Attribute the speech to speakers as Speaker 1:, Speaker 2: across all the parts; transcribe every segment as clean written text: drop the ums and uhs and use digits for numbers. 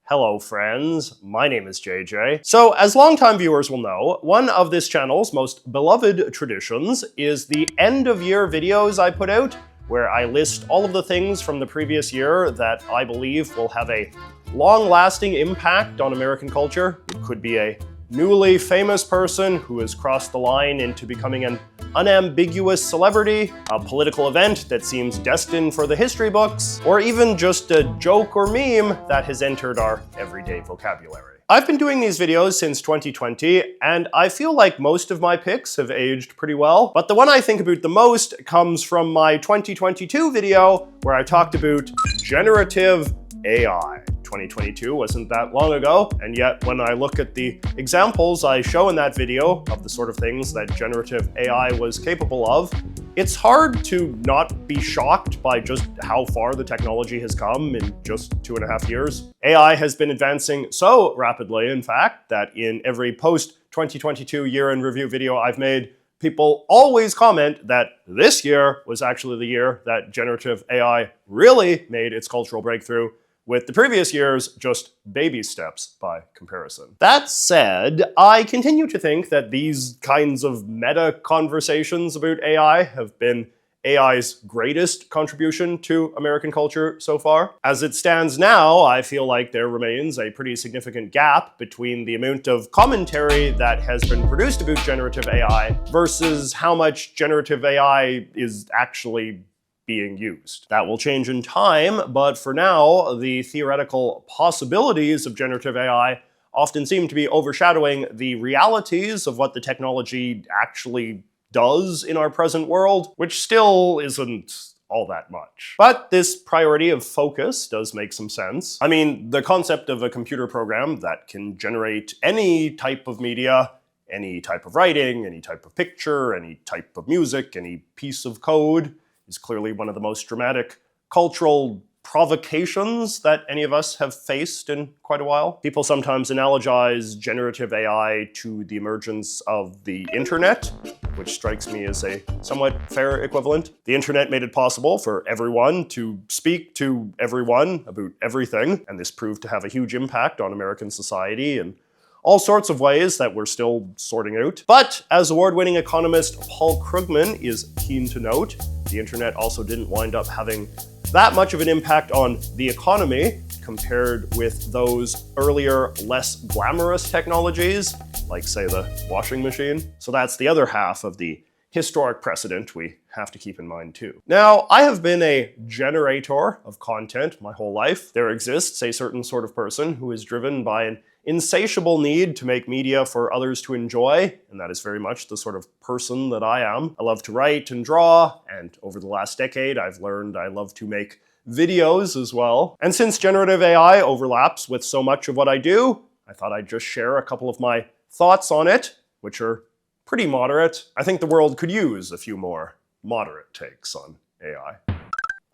Speaker 1: Hello friends, my name is JJ. So as longtime viewers will know, one of this channel's most beloved traditions is the end of year videos I put out, where I list all of the things from the previous year that I believe will have a long-lasting impact on American culture. It could be a newly famous person who has crossed the line into becoming an unambiguous celebrity, a political event that seems destined for the history books, or even just a joke or meme that has entered our everyday vocabulary. I've been doing these videos since 2020, and I feel like most of my picks have aged pretty well, but the one I think about the most comes from my 2022 video where I talked about generative AI. 2022 wasn't that long ago, and yet when I look at the examples I show in that video of the sort of things that generative AI was capable of, it's hard to not be shocked by just how far the technology has come in just 2.5 years. AI has been advancing so rapidly, in fact, that in every post-2022 year-end review video I've made, people always comment that this year was actually the year that generative AI really made its cultural breakthrough, with the previous years just baby steps by comparison. That said, I continue to think that these kinds of meta conversations about AI have been AI's greatest contribution to American culture so far. As it stands now, I feel like there remains a pretty significant gap between the amount of commentary that has been produced about generative AI versus how much generative AI is actually being used. That will change in time, but for now, the theoretical possibilities of generative AI often seem to be overshadowing the realities of what the technology actually does in our present world, which still isn't all that much. But this priority of focus does make some sense. I mean, the concept of a computer program that can generate any type of media, any type of writing, any type of picture, any type of music, any piece of code, is clearly one of the most dramatic cultural provocations that any of us have faced in quite a while. People sometimes analogize generative AI to the emergence of the internet, which strikes me as a somewhat fair equivalent. The internet made it possible for everyone to speak to everyone about everything, and this proved to have a huge impact on American society in all sorts of ways that we're still sorting out. But as award-winning economist Paul Krugman is keen to note, the internet also didn't wind up having that much of an impact on the economy compared with those earlier, less glamorous technologies, like say the washing machine. So that's the other half of the historic precedent we have to keep in mind too. Now, I have been a generator of content my whole life. There exists a certain sort of person who is driven by an insatiable need to make media for others to enjoy, and that is very much the sort of person that I am. I love to write and draw, and over the last decade I've learned I love to make videos as well. And since generative AI overlaps with so much of what I do, I thought I'd just share a couple of my thoughts on it, which are pretty moderate. I think the world could use a few more moderate takes on AI.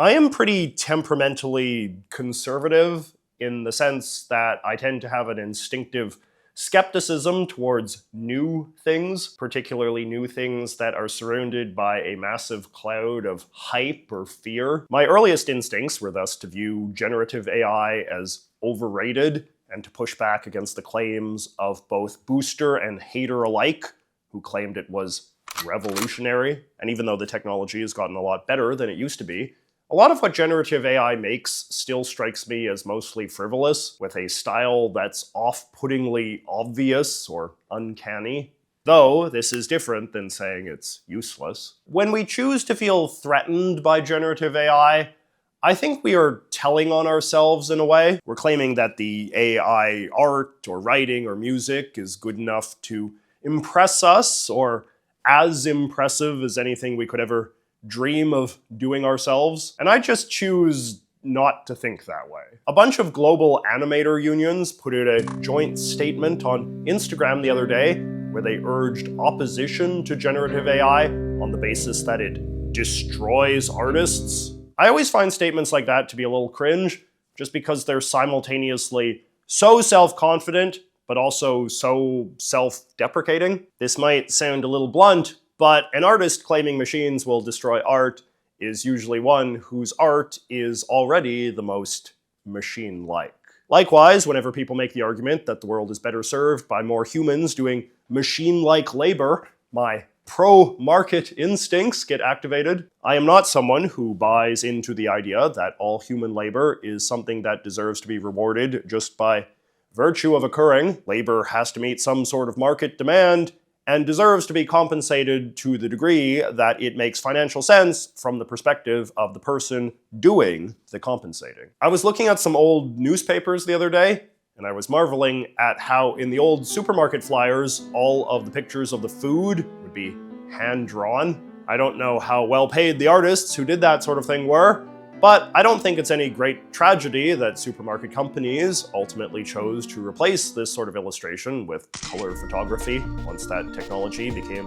Speaker 1: I am pretty temperamentally conservative in the sense that I tend to have an instinctive skepticism towards new things, particularly new things that are surrounded by a massive cloud of hype or fear. My earliest instincts were thus to view generative AI as overrated and to push back against the claims of both booster and hater alike, who claimed it was revolutionary. And even though the technology has gotten a lot better than it used to be, a lot of what generative AI makes still strikes me as mostly frivolous, with a style that's off-puttingly obvious or uncanny. Though this is different than saying it's useless. When we choose to feel threatened by generative AI, I think we are telling on ourselves in a way. We're claiming that the AI art or writing or music is good enough to impress us, or as impressive as anything we could ever dream of doing ourselves. And I just choose not to think that way. A bunch of global animator unions put out a joint statement on Instagram the other day where they urged opposition to generative AI on the basis that it destroys artists. I always find statements like that to be a little cringe, just because they're simultaneously so self-confident but also so self-deprecating. This might sound a little blunt, but an artist claiming machines will destroy art is usually one whose art is already the most machine-like. Likewise, whenever people make the argument that the world is better served by more humans doing machine-like labor, my pro-market instincts get activated. I am not someone who buys into the idea that all human labor is something that deserves to be rewarded just by virtue of occurring. Labor has to meet some sort of market demand and deserves to be compensated to the degree that it makes financial sense from the perspective of the person doing the compensating. I was looking at some old newspapers the other day, and I was marveling at how in the old supermarket flyers, all of the pictures of the food would be hand-drawn. I don't know how well paid the artists who did that sort of thing were, but I don't think it's any great tragedy that supermarket companies ultimately chose to replace this sort of illustration with color photography once that technology became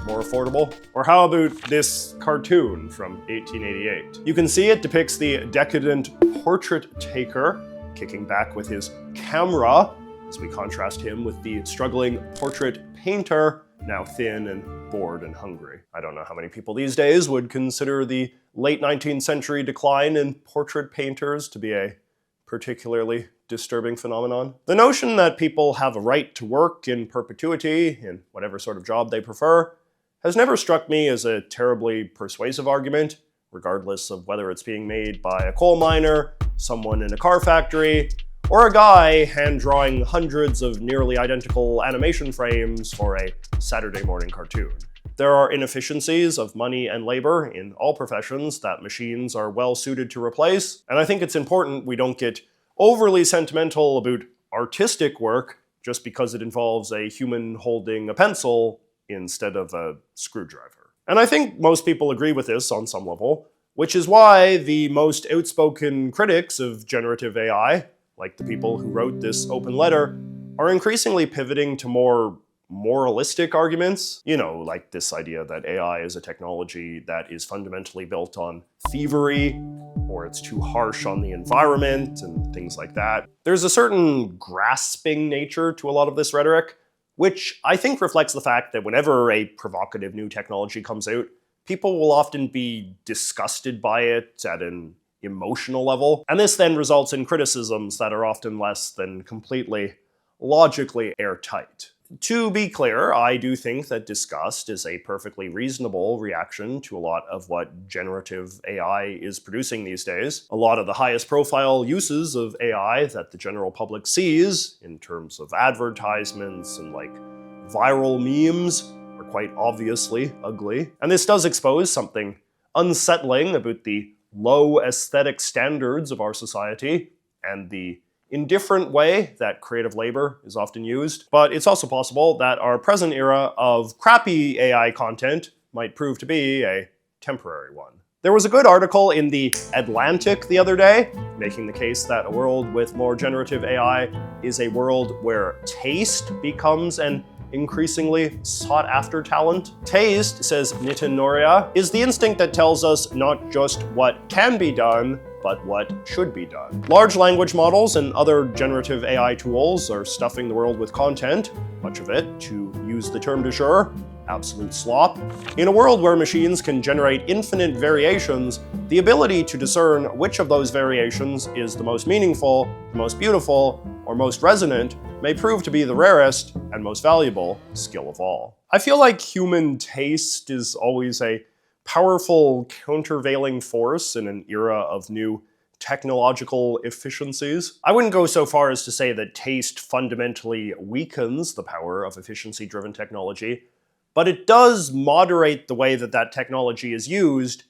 Speaker 1: more affordable. Or how about this cartoon from 1888? You can see it depicts the decadent portrait taker kicking back with his camera, as we contrast him with the struggling portrait painter, now thin and bored and hungry. I don't know how many people these days would consider the late 19th century decline in portrait painters to be a particularly disturbing phenomenon. The notion that people have a right to work in perpetuity in whatever sort of job they prefer has never struck me as a terribly persuasive argument, regardless of whether it's being made by a coal miner, someone in a car factory, or a guy hand-drawing hundreds of nearly identical animation frames for a Saturday morning cartoon. There are inefficiencies of money and labor in all professions that machines are well suited to replace, and I think it's important we don't get overly sentimental about artistic work just because it involves a human holding a pencil instead of a screwdriver. And I think most people agree with this on some level, which is why the most outspoken critics of generative AI, like the people who wrote this open letter, are increasingly pivoting to more moralistic arguments. You know, like this idea that AI is a technology that is fundamentally built on thievery, or it's too harsh on the environment, and things like that. There's a certain grasping nature to a lot of this rhetoric, which I think reflects the fact that whenever a provocative new technology comes out, people will often be disgusted by it at an emotional level, and this then results in criticisms that are often less than completely logically airtight. To be clear, I do think that disgust is a perfectly reasonable reaction to a lot of what generative AI is producing these days. A lot of the highest profile uses of AI that the general public sees, in terms of advertisements and like viral memes, are quite obviously ugly. And this does expose something unsettling about the low aesthetic standards of our society and the indifferent way that creative labor is often used. But it's also possible that our present era of crappy AI content might prove to be a temporary one. There was a good article in The Atlantic the other day, making the case that a world with more generative AI is a world where taste becomes an increasingly sought-after talent. Taste, says Nitin Noria, is the instinct that tells us not just what can be done, but what should be done. Large language models and other generative AI tools are stuffing the world with content, much of it, to use the term du jour, absolute slop. In a world where machines can generate infinite variations, the ability to discern which of those variations is the most meaningful, the most beautiful, or most resonant may prove to be the rarest and most valuable skill of all. I feel like human taste is always a powerful countervailing force in an era of new technological efficiencies. I wouldn't go so far as to say that taste fundamentally weakens the power of efficiency-driven technology, but it does moderate the way that that technology is used,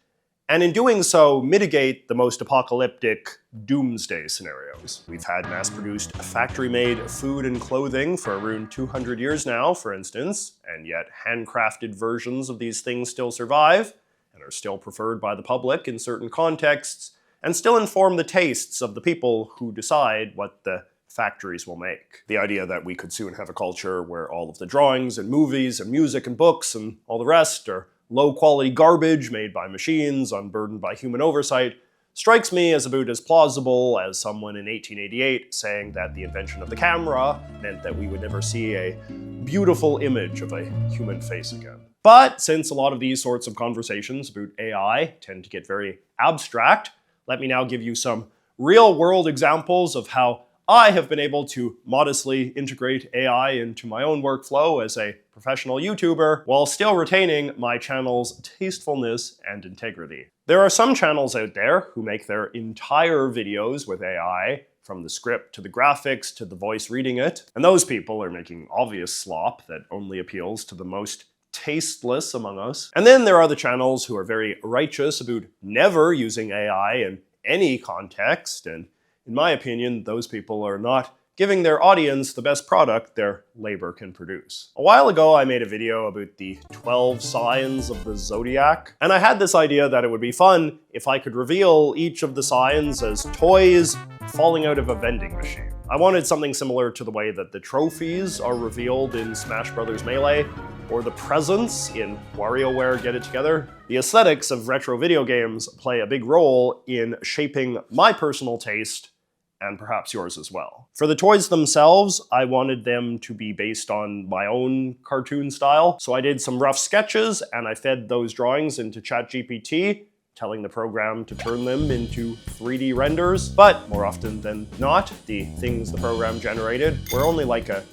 Speaker 1: and in doing so, mitigate the most apocalyptic doomsday scenarios. We've had mass-produced factory-made food and clothing for around 200 years now, for instance, and yet handcrafted versions of these things still survive, and are still preferred by the public in certain contexts, and still inform the tastes of the people who decide what the factories will make. The idea that we could soon have a culture where all of the drawings and movies and music and books and all the rest are low-quality garbage made by machines, unburdened by human oversight, strikes me as about as plausible as someone in 1888 saying that the invention of the camera meant that we would never see a beautiful image of a human face again. But since a lot of these sorts of conversations about AI tend to get very abstract, let me now give you some real-world examples of how I have been able to modestly integrate AI into my own workflow as a professional YouTuber while still retaining my channel's tastefulness and integrity. There are some channels out there who make their entire videos with AI, from the script to the graphics to the voice reading it, and those people are making obvious slop that only appeals to the most tasteless among us. And then there are the channels who are very righteous about never using AI in any context, and in my opinion, those people are not giving their audience the best product their labor can produce. A while ago, I made a video about the 12 signs of the zodiac, and I had this idea that it would be fun if I could reveal each of the signs as toys falling out of a vending machine. I wanted something similar to the way that the trophies are revealed in Smash Bros. Melee, or the presents in WarioWare Get It Together. The aesthetics of retro video games play a big role in shaping my personal taste, and perhaps yours as well. For the toys themselves, I wanted them to be based on my own cartoon style, so I did some rough sketches and I fed those drawings into ChatGPT, telling the program to turn them into 3D renders. But more often than not, the things the program generated were only like a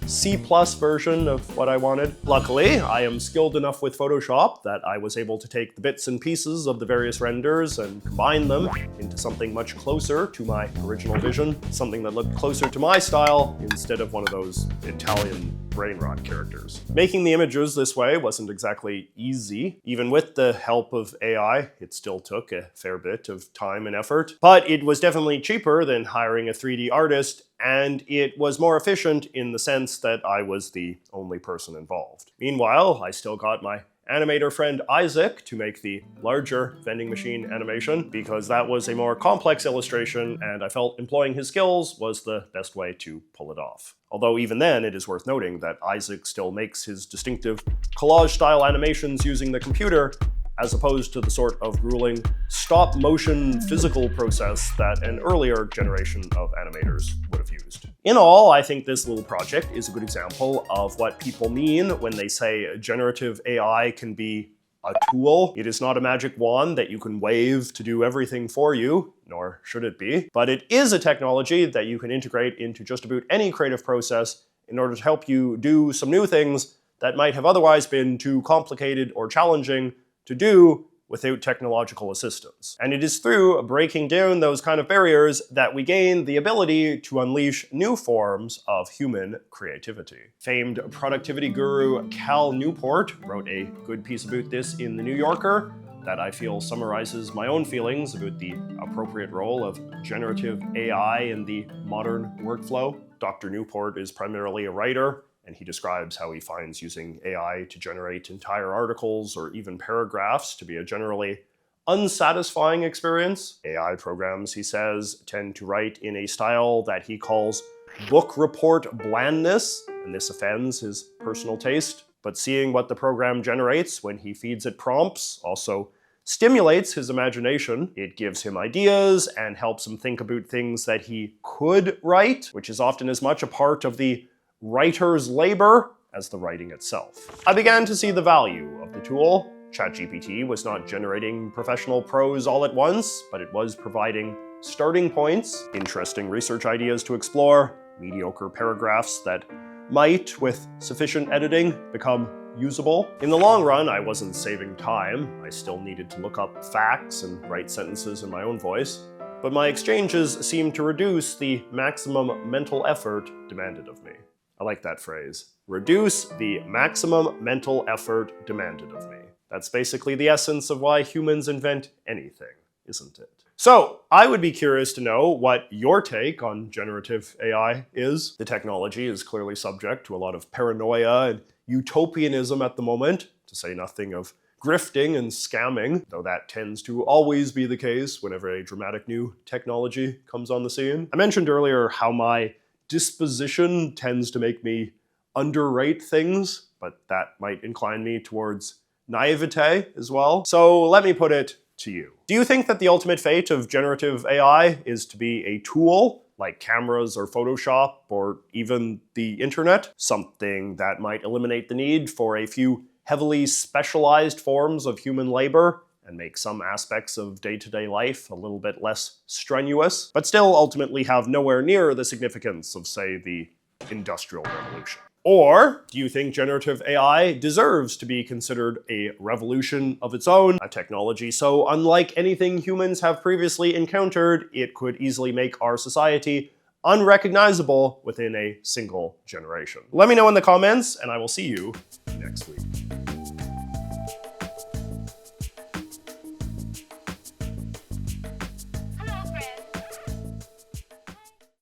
Speaker 1: C+ version of what I wanted. Luckily, I am skilled enough with Photoshop that I was able to take the bits and pieces of the various renders and combine them into something much closer to my original vision, something that looked closer to my style instead of one of those Italian brain rot characters. Making the images this way wasn't exactly easy. Even with the help of AI, it still took a fair bit of time and effort, but it was definitely cheaper than hiring a 3D artist, and it was more efficient in the sense that I was the only person involved. Meanwhile, I still got my animator friend Isaac to make the larger vending machine animation, because that was a more complex illustration and I felt employing his skills was the best way to pull it off. Although even then, it is worth noting that Isaac still makes his distinctive collage-style animations using the computer, as opposed to the sort of grueling stop-motion physical process that an earlier generation of animators would have used. In all, I think this little project is a good example of what people mean when they say generative AI can be a tool. It is not a magic wand that you can wave to do everything for you, nor should it be, but it is a technology that you can integrate into just about any creative process in order to help you do some new things that might have otherwise been too complicated or challenging to do without technological assistance. And it is through breaking down those kind of barriers that we gain the ability to unleash new forms of human creativity. Famed productivity guru Cal Newport wrote a good piece about this in The New Yorker that I feel summarizes my own feelings about the appropriate role of generative AI in the modern workflow. Dr. Newport is primarily a writer, and he describes how he finds using AI to generate entire articles or even paragraphs to be a generally unsatisfying experience. AI programs, he says, tend to write in a style that he calls book report blandness, and this offends his personal taste. But seeing what the program generates when he feeds it prompts also stimulates his imagination. It gives him ideas and helps him think about things that he could write, which is often as much a part of the writer's labor as the writing itself. I began to see the value of the tool. ChatGPT was not generating professional prose all at once, but it was providing starting points, interesting research ideas to explore, mediocre paragraphs that might, with sufficient editing, become usable. In the long run, I wasn't saving time. I still needed to look up facts and write sentences in my own voice, but my exchanges seemed to reduce the maximum mental effort demanded of me. I like that phrase. Reduce the maximum mental effort demanded of me. That's basically the essence of why humans invent anything, isn't it? So, I would be curious to know what your take on generative AI is. The technology is clearly subject to a lot of paranoia and utopianism at the moment, to say nothing of grifting and scamming, though that tends to always be the case whenever a dramatic new technology comes on the scene. I mentioned earlier how my disposition tends to make me underrate things, but that might incline me towards naivete as well. So let me put it to you. Do you think that the ultimate fate of generative AI is to be a tool, like cameras or Photoshop or even the internet? Something that might eliminate the need for a few heavily specialized forms of human labor and make some aspects of day-to-day life a little bit less strenuous, but still ultimately have nowhere near the significance of, say, the Industrial Revolution? Or do you think generative AI deserves to be considered a revolution of its own, a technology so unlike anything humans have previously encountered, it could easily make our society unrecognizable within a single generation? Let me know in the comments, and I will see you next week.